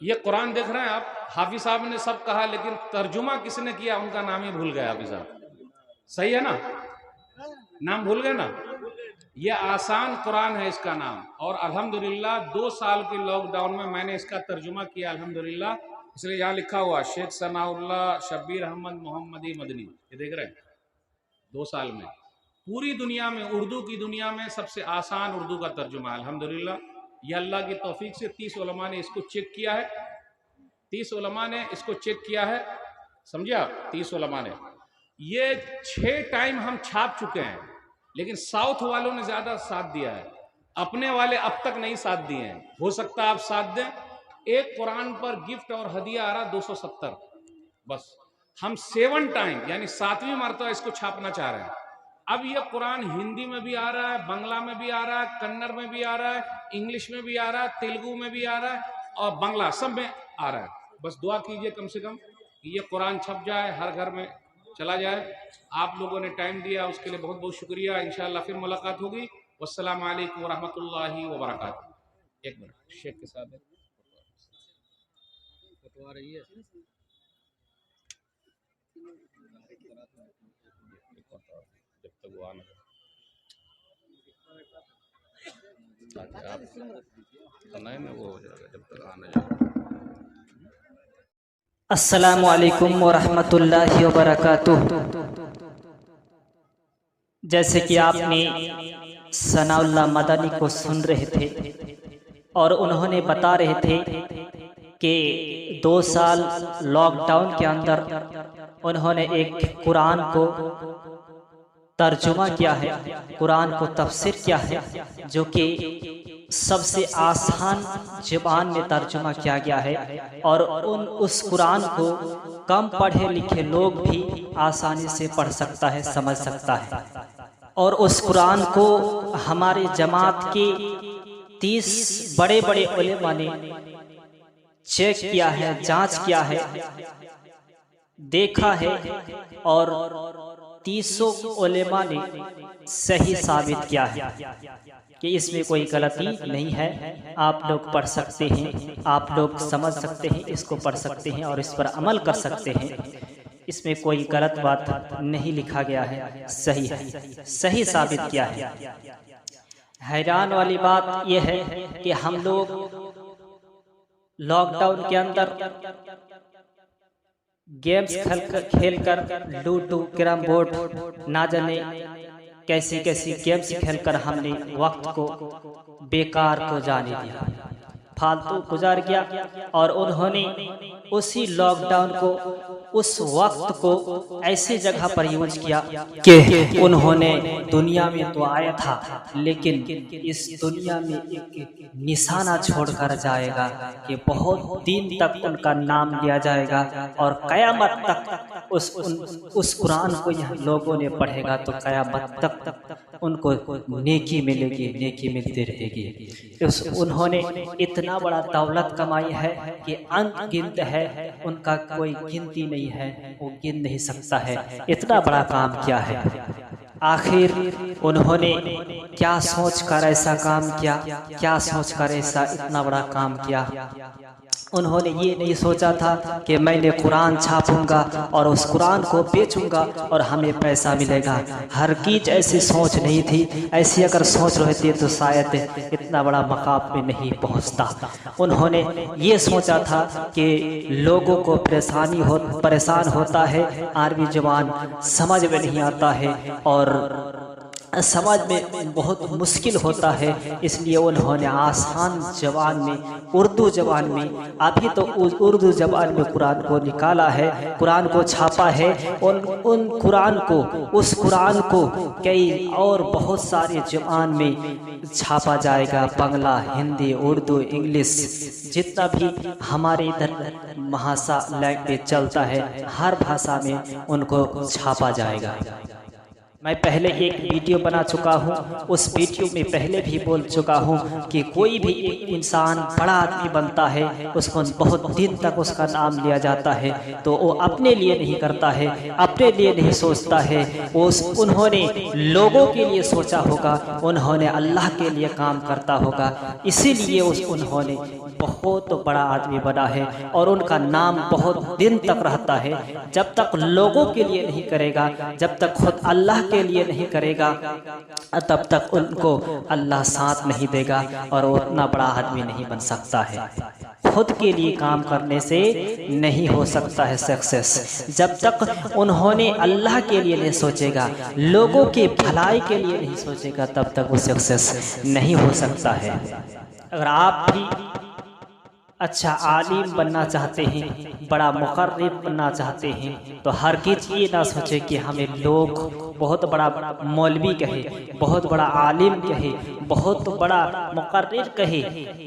ये कुरान देख रहे हैं आप, हाफिज साहब ने सब कहा, लेकिन तर्जुमा किसने किया उनका नाम ही भूल गए हाफिज साहब। सही है ना, नाम भूल गए ना। ये आसान कुरान है इसका नाम, और अल्हम्दुलिल्लाह 2 साल के लॉकडाउन में मैंने इसका तर्जुमा किया अल्हम्दुलिल्लाह। इसलिए यहाँ लिखा हुआ शेख सनाउल्लाह शब्बीर अहमद मोहम्मदी मदनी, ये देख रहे हैं 2 साल में पूरी दुनिया में, उर्दू की दुनिया में सबसे आसान उर्दू का तर्जुमा है अल्हम्दुलिल्लाह। ये अल्लाह की तौफीक से 30 उलमा ने इसको चेक किया है, 30 उलमा ने इसको चेक किया है, समझिए 30 उलमा ने। ये 6 टाइम हम छाप चुके हैं, लेकिन साउथ वालों ने ज्यादा साथ दिया है, अपने वाले अब तक नहीं साथ दिए हैं। हो सकता है आप साथ दें। एक कुरान पर गिफ्ट और हदिया आ रहा 270, बस। हम 7 टाइम यानी 7वीं मरतबा इसको छापना चाह रहे हैं। अब ये कुरान हिंदी में भी आ रहा है, बांग्ला में भी आ रहा है, कन्नड़ में भी आ रहा है, इंग्लिश में भी आ रहा है, तेलुगु में भी आ रहा है, और बांग्ला सब में आ रहा है। बस दुआ कीजिए कम से कम कि ये कुरान छप जाए, हर घर में चला जाए। आप लोगों ने टाइम दिया उसके लिए बहुत बहुत शुक्रिया। इंशाअल्लाह फिर मुलाकात होगी। वस्सलामु अलैकुम वरहमतुल्लाहि वबरकातुहू। एक मिनट शेख के साथ आ रही है। जब तक वो आना नहीं वो हो जाएगा, जब तक आना जाएगा। अस्सलामु अलैकुम वरहमतुल्लाहि वबरकातुहू। जैसे कि आपने सनाउल्लाह मदनी को सुन रहे थे और उन्होंने बता रहे थे कि 2 साल लॉकडाउन के अंदर उन्होंने एक कुरान को तर्जुमा किया है, कुरान को तफसीर किया है, जो कि सबसे आसान ज़ुबान में तर्जुमा किया गया है। और उस कुरान को कम पढ़े लिखे लोग भी आसानी से पढ़ सकता है, समझ सकता है। और उस कुरान को हमारे जमात के 30 बड़े बड़े उलेमा ने चेक किया है, जांच किया है, देखा है, और 30 उलेमा ने सही साबित किया है कि इसमें कोई गलती नहीं है। आप लोग पढ़ सकते हैं, आप लोग समझ सकते हैं, इसको पढ़ सकते हैं और इस पर अमल कर सकते हैं। इसमें कोई गलत बात नहीं लिखा गया है, सही है, सही साबित किया है। हैरान वाली बात यह है कि हम लोग लॉकडाउन के अंदर गेम्स खेलकर लूडो, कैरम बोर्ड, ना जाने कैसी कैसी गेम्स खेलकर हमने वक्त को बेकार को जाने दिया, फालतू गुजार गया। और उन्होंने उसी लॉकडाउन को, उस वक्त को ऐसी जगह पर यूज किया कि उन्होंने दुनिया में तो आया था, लेकिन इस दुनिया में एक निशाना छोड़कर जाएगा कि बहुत दिन तक उनका नाम लिया जाएगा और कयामत तक उस कुरान को यहाँ लोगों ने पढ़ेगा तो कयामत तक उनको नेकी मिलेगी, नेकी मिलती रहेगी। उन्होंने इतना बड़ा दौलत कमाई है कि अनगिनत है, उनका कोई गिनती नहीं है, वो गिन नहीं सकता है, इतना बड़ा काम किया है। आखिर उन्होंने क्या सोचकर ऐसा काम किया, क्या सोचकर ऐसा इतना बड़ा काम किया? उन्होंने ये नहीं सोचा था कि मैंने कुरान छापूंगा और उस कुरान को बेचूंगा और हमें पैसा मिलेगा। हरगिज़ ऐसी सोच नहीं थी। ऐसी अगर सोच रहती तो शायद इतना बड़ा मकाम पे नहीं पहुंचता। उन्होंने ये सोचा था कि लोगों को परेशान होता है, अरबी ज़ुबान समझ में नहीं आता है और समझ में बहुत मुश्किल होता है, इसलिए उन्होंने आसान ज़बान में, उर्दू ज़बान में, अभी तो उर्दू ज़बान में कुरान को निकाला है, कुरान को छापा है। उन कुरान को, उस कुरान को कई और बहुत सारे ज़बान में छापा जाएगा, बांग्ला, हिंदी, उर्दू, इंग्लिश, जितना भी हमारे इधर भाषा लैंग्वेज चलता है, हर भाषा में उनको छापा जाएगा। मैं पहले एक वीडियो बना चुका हूँ, उस वीडियो में पहले भी बोल चुका हूँ कि कोई भी एक इंसान बड़ा आदमी बनता है, उसको बहुत दिन तक उसका नाम लिया जाता है, तो वो अपने लिए नहीं करता है, अपने लिए नहीं सोचता है, उन्होंने लोगों के लिए सोचा होगा, उन्होंने अल्लाह के लिए काम करता होगा, इसीलिए उन्होंने बहुत बड़ा आदमी बना है और उनका नाम बहुत दिन तक रहता है। जब तक लोगों के लिए नहीं करेगा, जब तक खुद अल्लाह के लिए नहीं करेगा, तब तक उनको अल्लाह साथ नहीं देगा और वो उतना बड़ा आदमी नहीं बन सकता है। खुद के लिए काम करने से नहीं हो सकता है सक्सेस। जब तक उन्होंने अल्लाह के लिए नहीं सोचेगा, लोगों के भलाई के लिए नहीं सोचेगा, तब तक वो सक्सेस नहीं हो सकता है। अगर आप भी अच्छा आलिम बनना चाहते हैं, बड़ा मुक़र्रिब बनना चाहते हैं, तो हरगिज़ ये ना सोचे कि हमें लोग बहुत बड़ा मौलवी कहे, बहुत बड़ा आलिम कहे, बहुत बड़ा मुक़र्रिर कहे।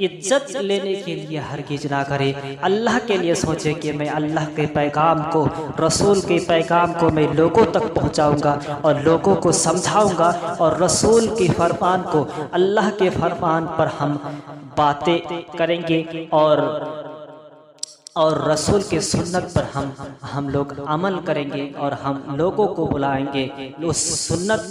इज्जत लेने के लिए हरगिज़ ना करे। अल्लाह के लिए सोचे कि मैं अल्लाह के पैगाम को, रसूल के पैगाम को मैं लोगों तक पहुंचाऊंगा और लोगों को समझाऊंगा और रसूल के फरमान को, अल्लाह के फरमान पर हम बातें करेंगे और रसूल के सुन्नत पर हम लोग अमल करेंगे और हम लोगों को बुलाएंगे उस सुन्नत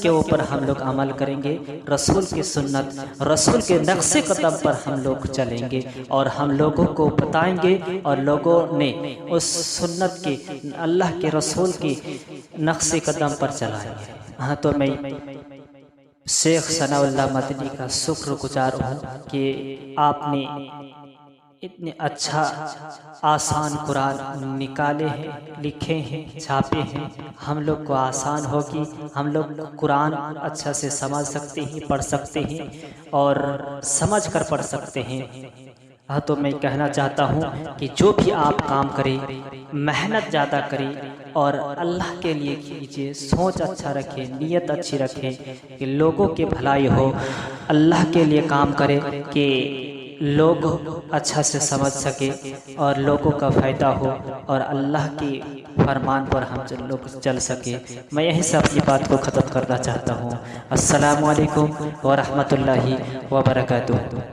के ऊपर हम लोग अमल करेंगे। रसूल की सुन्नत, रसूल के नक्शे कदम पर हम लोग चलेंगे और हम लोगों को बताएंगे और लोगों ने उस सुन्नत के, अल्लाह के रसूल के नक्शे कदम पर चलाएंगे। हाँ, तो मैं शेख सनाउल्लाह मदनी का शुक्रगुजार हूँ कि आपने इतने अच्छा आसान कुरान निकाले हैं, लिखे हैं, छापे हैं। हम लोग को आसान होगी, हम लोग कुरान अच्छा से समझ सकते हैं, पढ़ सकते हैं और समझ कर पढ़ सकते हैं। हाँ, तो मैं कहना चाहता हूँ कि जो भी आप काम करें, मेहनत ज़्यादा करें और अल्लाह के लिए कीजिए। सोच अच्छा रखें, नीयत अच्छी रखें कि लोगों की भलाई हो। अल्लाह के लिए काम करें कि लोग अच्छा से समझ सके और लोगों का फ़ायदा हो और अल्लाह की फरमान पर हम लोग चल सके। मैं यहीं से अपनी बात को ख़त्म करना चाहता हूँ। अस्सलामु अलैकुम व रहमतुल्लाहि व बरकातुहू।